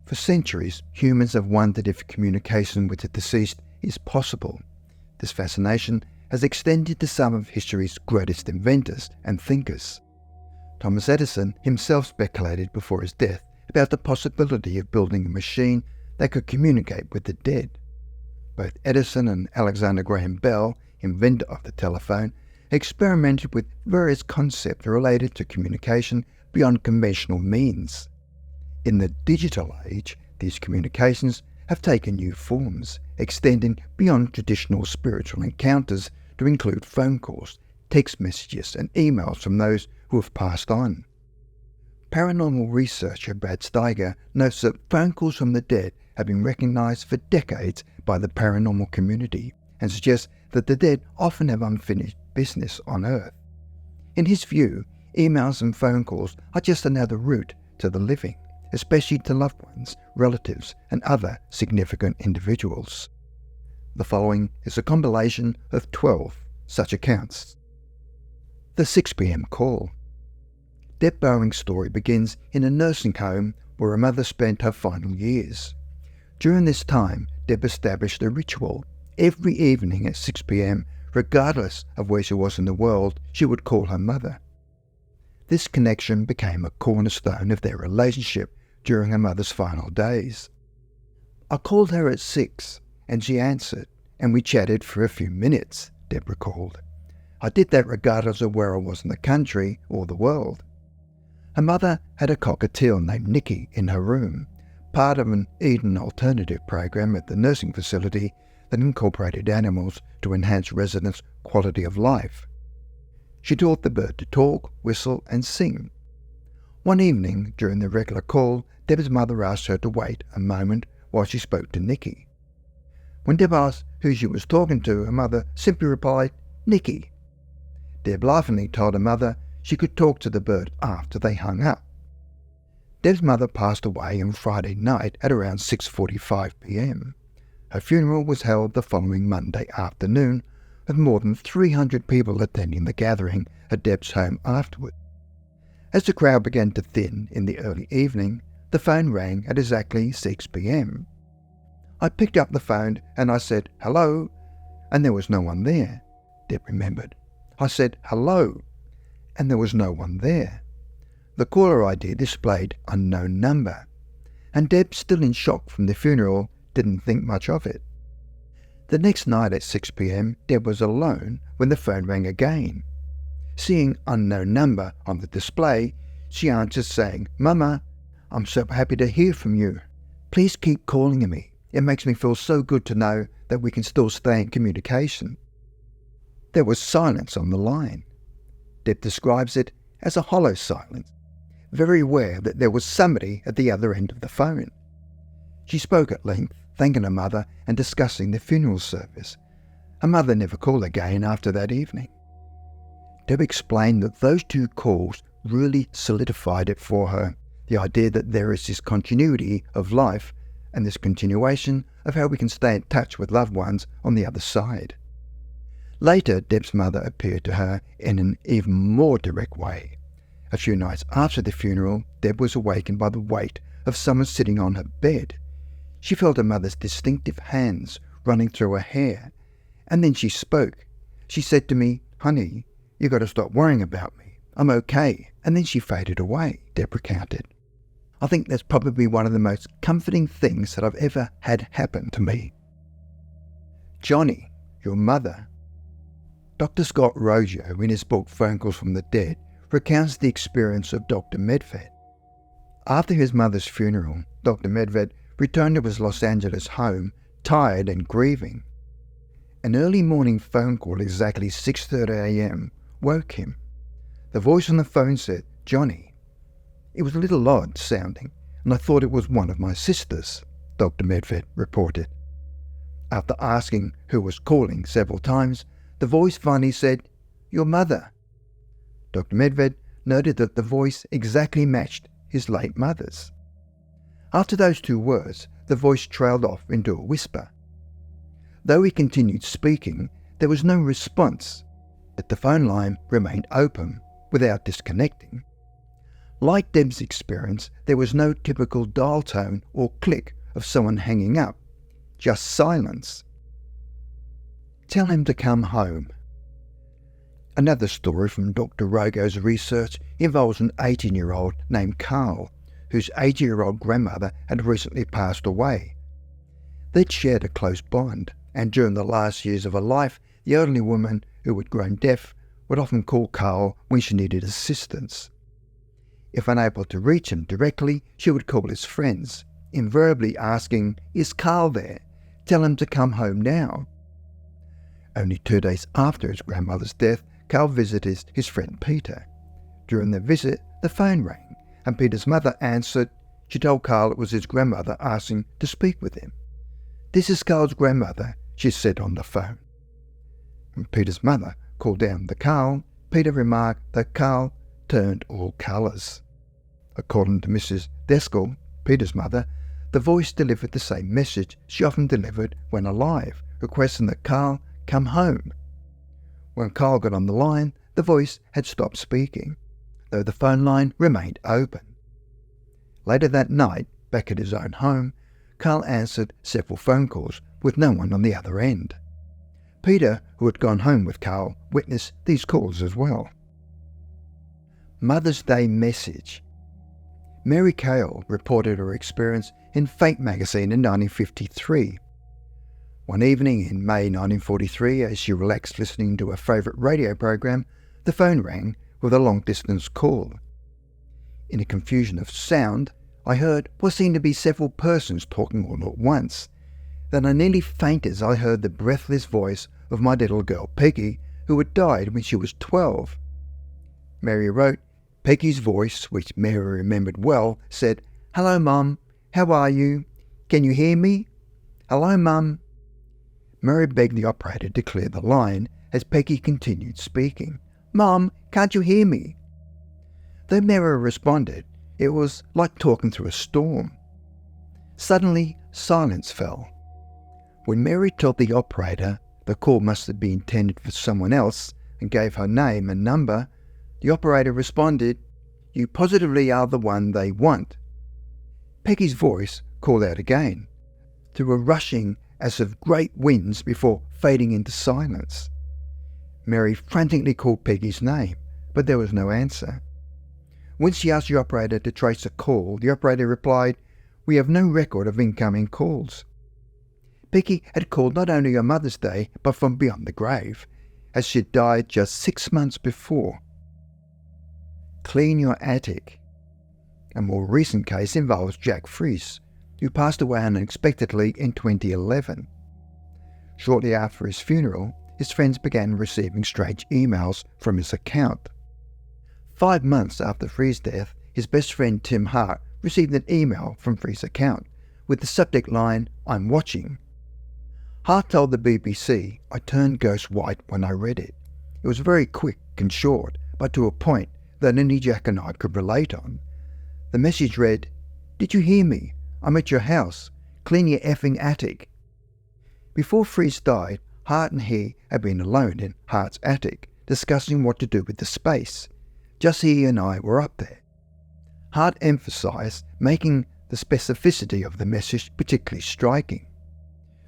For centuries, humans have wondered if communication with the deceased is possible. This fascination has extended to some of history's greatest inventors and thinkers. Thomas Edison himself speculated before his death about the possibility of building a machine that could communicate with the dead. Both Edison and Alexander Graham Bell, inventor of the telephone, experimented with various concepts related to communication beyond conventional means. In the digital age, these communications have taken new forms, extending beyond traditional spiritual encounters to include phone calls, text messages, and emails from those who have passed on. Paranormal researcher Brad Steiger notes that phone calls from the dead have been recognized for decades by the paranormal community and suggests that the dead often have unfinished business on Earth. In his view, emails and phone calls are just another route to the living, especially to loved ones, relatives, and other significant individuals. The following is a compilation of 12 such accounts. The 6 p.m. call. Deb Bowing's story begins in a nursing home where her mother spent her final years. During this time, Deb established a ritual. Every evening at 6 p.m, regardless of where she was in the world, she would call her mother. This connection became a cornerstone of their relationship during her mother's final days. I called her at 6, and she answered, and we chatted for a few minutes, Deb recalled. I did that regardless of where I was in the country or the world. Her mother had a cockatiel named Nikki in her room, part of an Eden Alternative program at the nursing facility that incorporated animals to enhance residents' quality of life. She taught the bird to talk, whistle, and sing. One evening, during the regular call, Deb's mother asked her to wait a moment while she spoke to Nikki. When Deb asked who she was talking to, her mother simply replied, "Nikki." Deb laughingly told her mother she could talk to the bird after they hung up. Deb's mother passed away on Friday night at around 6:45 p.m. Her funeral was held the following Monday afternoon, with more than 300 people attending the gathering at Deb's home afterward. As the crowd began to thin in the early evening, the phone rang at exactly 6 p.m. I picked up the phone and I said, "Hello," and there was no one there, Deb remembered. I said, "Hello," and there was no one there. The caller ID displayed unknown number, and Deb, still in shock from the funeral, didn't think much of it. The next night at 6 p.m, Deb was alone when the phone rang again. Seeing unknown number on the display, she answered saying, "Mama, I'm so happy to hear from you. Please keep calling me. It makes me feel so good to know that we can still stay in communication." There was silence on the line. Deb describes it as a hollow silence, very aware that there was somebody at the other end of the phone. She spoke at length, thanking her mother and discussing the funeral service. Her mother never called again after that evening. Deb explained that those 2 calls really solidified it for her, the idea that there is this continuity of life and this continuation of how we can stay in touch with loved ones on the other side. Later, Deb's mother appeared to her in an even more direct way. A few nights after the funeral, Deb was awakened by the weight of someone sitting on her bed. She felt her mother's distinctive hands running through her hair, and then she spoke. She said to me, "Honey, you got to stop worrying about me. I'm okay." And then she faded away, Deb recounted. I think that's probably one of the most comforting things that I've ever had happen to me. Johnny, your mother. Dr. Scott Roggio, in his book Phone Calls from the Dead, recounts the experience of Dr. Medved. After his mother's funeral, Dr. Medved returned to his Los Angeles home, tired and grieving. An early morning phone call at exactly 6:30 a.m. woke him. The voice on the phone said, "Johnny." It was a little odd sounding, and I thought it was one of my sisters, Dr. Medved reported. After asking who was calling several times, the voice finally said, "Your mother." Dr. Medved noted that the voice exactly matched his late mother's. After those 2 words, the voice trailed off into a whisper. Though he continued speaking, there was no response, but the phone line remained open without disconnecting. Like Deb's experience, there was no typical dial tone or click of someone hanging up, just silence. Tell him to come home. Another story from Dr. Rogo's research involves an 18-year-old named Carl, whose 80-year-old grandmother had recently passed away. They'd shared a close bond, and during the last years of her life, the elderly woman who had grown deaf would often call Carl when she needed assistance. If unable to reach him directly, she would call his friends, invariably asking, "Is Carl there? Tell him to come home now." Only 2 days after his grandmother's death, Carl visited his friend Peter. During their visit, the phone rang, and Peter's mother answered. She told Carl it was his grandmother asking to speak with him. "This is Carl's grandmother," she said on the phone. When Peter's mother called down to Carl, Peter remarked that Carl turned all colours. According to Mrs. Deskell, Peter's mother, the voice delivered the same message she often delivered when alive, requesting that Carl come home. When Carl got on the line, the voice had stopped speaking, though the phone line remained open. Later that night, back at his own home, Carl answered several phone calls with no one on the other end. Peter, who had gone home with Carl, witnessed these calls as well. Mother's Day message. Mary Cale reported her experience in Fate magazine in 1953. One evening in May 1943, as she relaxed listening to her favourite radio program, the phone rang with a long-distance call. In a confusion of sound, I heard what seemed to be several persons talking all at once. Then I nearly fainted as I heard the breathless voice of my little girl Peggy, who had died when she was 12. Mary wrote, Peggy's voice, which Mary remembered well, said, "Hello, Mum. How are you? Can you hear me? Hello, Mum." Mary begged the operator to clear the line as Peggy continued speaking. "Mum, can't you hear me?" Though Mary responded, it was like talking through a storm. Suddenly, silence fell. When Mary told the operator the call must have been intended for someone else and gave her name and number, the operator responded, "You positively are the one they want." Peggy's voice called out again, through a rushing as of great winds before fading into silence. Mary frantically called Peggy's name, but there was no answer. When she asked the operator to trace a call, the operator replied, "We have no record of incoming calls." Peggy had called not only on Mother's Day, but from beyond the grave, as she had died just 6 months before. Clean your attic. A more recent case involves Jack Fries, who passed away unexpectedly in 2011. Shortly after his funeral, his friends began receiving strange emails from his account. 5 months after Fries' death, his best friend Tim Hart received an email from Fries' account with the subject line, "I'm watching." Hart told the BBC, "I turned ghost white when I read it. It was very quick and short, but to a point that only Jack and I could relate on. The message read, 'Did you hear me? I'm at your house. Clean your effing attic.'" Before Fries died, Hart and he had been alone in Hart's attic, discussing what to do with the space. Just he and I were up there. Hart emphasised making the specificity of the message particularly striking.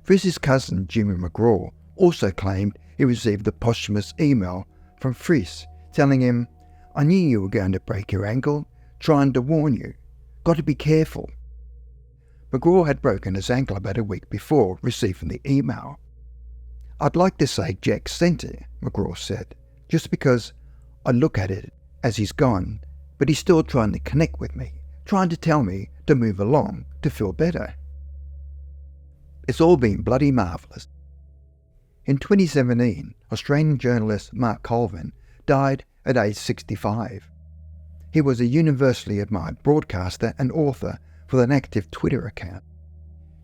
Frizz's cousin Jimmy McGraw also claimed he received a posthumous email from Frizz telling him, "I knew you were going to break your ankle, trying to warn you. Got to be careful." McGraw had broken his ankle about a week before receiving the email. "I'd like to say Jack sent it," McGraw said, "just because I look at it as he's gone, but he's still trying to connect with me, trying to tell me to move along, to feel better." It's all been bloody marvellous. In 2017, Australian journalist Mark Colvin died at age 65. He was a universally admired broadcaster and author with an active Twitter account.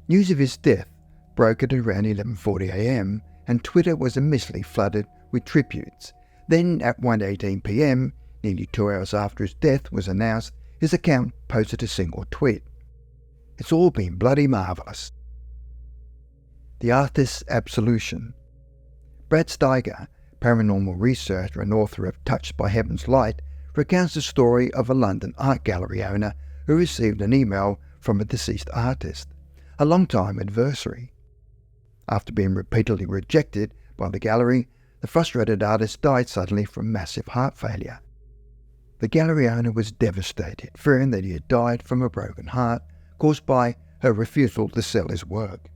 News of his death broke at around 11:40 a.m, and Twitter was immediately flooded with tributes. Then at 1:18 p.m, nearly 2 hours after his death was announced, his account posted a single tweet. "It's all been bloody marvellous." The Artist's Absolution. Brad Steiger, paranormal researcher and author of Touched by Heaven's Light, recounts the story of a London art gallery owner who received an email from a deceased artist, a long-time adversary. After being repeatedly rejected by the gallery, the frustrated artist died suddenly from massive heart failure. The gallery owner was devastated, fearing that he had died from a broken heart caused by her refusal to sell his work.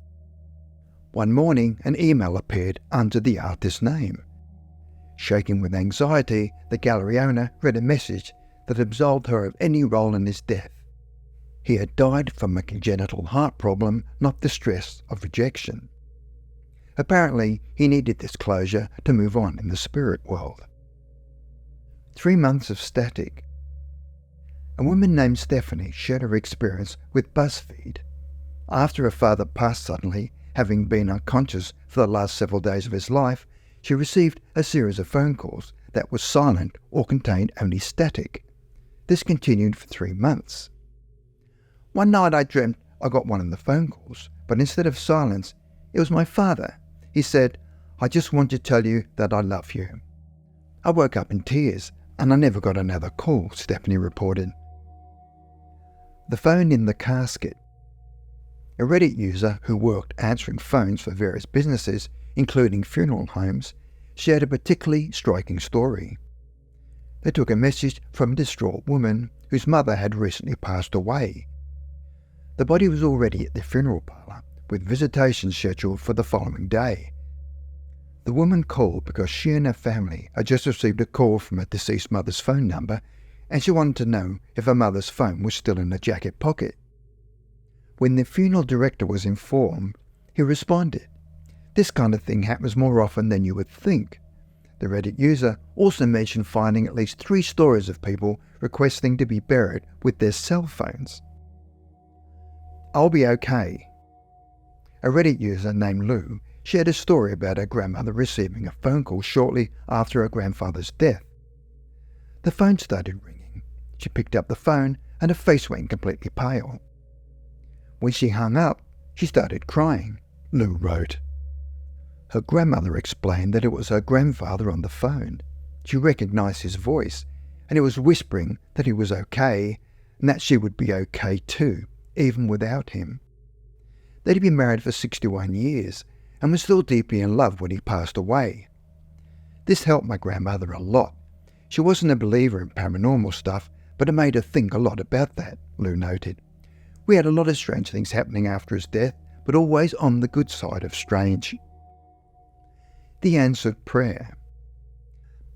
One morning, an email appeared under the artist's name. Shaking with anxiety, the gallery owner read a message that absolved her of any role in his death. He had died from a congenital heart problem, not the stress of rejection. Apparently, he needed this closure to move on in the spirit world. 3 months of static. A woman named Stephanie shared her experience with BuzzFeed. After her father passed suddenly, having been unconscious for the last several days of his life, she received a series of phone calls that were silent or contained only static. This continued for 3 months. One night I dreamt I got one of the phone calls, but instead of silence, it was my father. He said, "I just want to tell you that I love you." I woke up in tears, and I never got another call, Stephanie reported. The phone in the casket. A Reddit user who worked answering phones for various businesses, including funeral homes, shared a particularly striking story. They took a message from a distraught woman whose mother had recently passed away. The body was already at the funeral parlour, with visitation scheduled for the following day. The woman called because she and her family had just received a call from her deceased mother's phone number, and she wanted to know if her mother's phone was still in her jacket pocket. When the funeral director was informed, he responded, "This kind of thing happens more often than you would think." The Reddit user also mentioned finding at least 3 stories of people requesting to be buried with their cell phones. I'll be okay. A Reddit user named Lou shared a story about her grandmother receiving a phone call shortly after her grandfather's death. The phone started ringing. She picked up the phone and her face went completely pale. When she hung up, she started crying, Lou wrote. Her grandmother explained that it was her grandfather on the phone. She recognized his voice, and it was whispering that he was okay, and that she would be okay too, even without him. They'd been married for 61 years, and were still deeply in love when he passed away. This helped my grandmother a lot. She wasn't a believer in paranormal stuff, but it made her think a lot about that, Lou noted. We had a lot of strange things happening after his death, but always on the good side of strange. The answered prayer.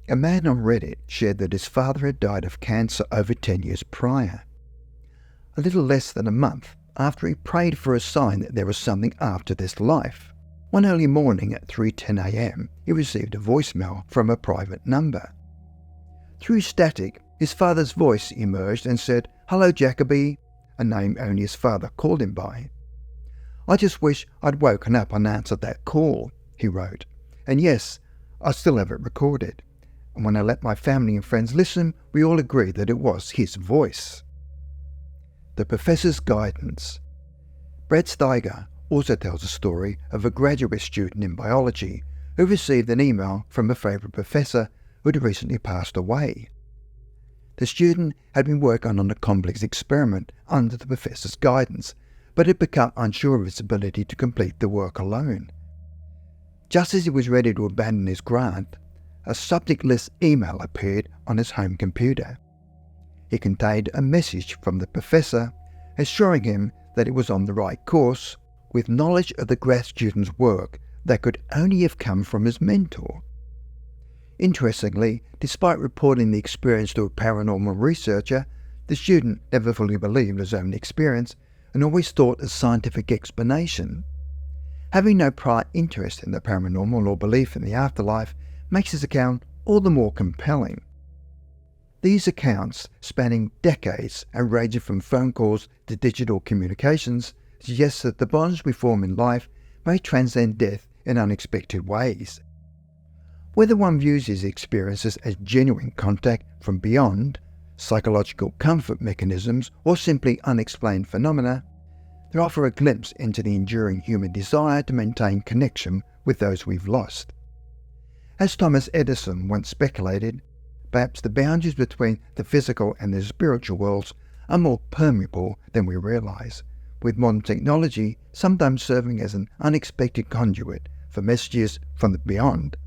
A man on Reddit shared that his father had died of cancer over 10 years prior. A little less than a month after he prayed for a sign that there was something after this life. One early morning at 3:10 a.m, he received a voicemail from a private number. Through static, his father's voice emerged and said, "Hello, Jacoby," a name only his father called him by. "I just wish I'd woken up and answered that call," he wrote. "And yes, I still have it recorded. And when I let my family and friends listen, we all agreed that it was his voice." The Professor's Guidance. Brad Steiger also tells a story of a graduate student in biology who received an email from a favourite professor who had recently passed away. The student had been working on a complex experiment under the professor's guidance, but had become unsure of his ability to complete the work alone. Just as he was ready to abandon his grant, a subject-less email appeared on his home computer. It contained a message from the professor assuring him that it was on the right course, with knowledge of the grad student's work that could only have come from his mentor. Interestingly, despite reporting the experience to a paranormal researcher, the student never fully believed his own experience and always thought a scientific explanation. Having no prior interest in the paranormal or belief in the afterlife makes his account all the more compelling. These accounts, spanning decades and ranging from phone calls to digital communications, suggest that the bonds we form in life may transcend death in unexpected ways. Whether one views these experiences as genuine contact from beyond, psychological comfort mechanisms, or simply unexplained phenomena, they offer a glimpse into the enduring human desire to maintain connection with those we've lost. As Thomas Edison once speculated, Perhaps the boundaries between the physical and the spiritual worlds are more permeable than we realize, with modern technology sometimes serving as an unexpected conduit for messages from the beyond.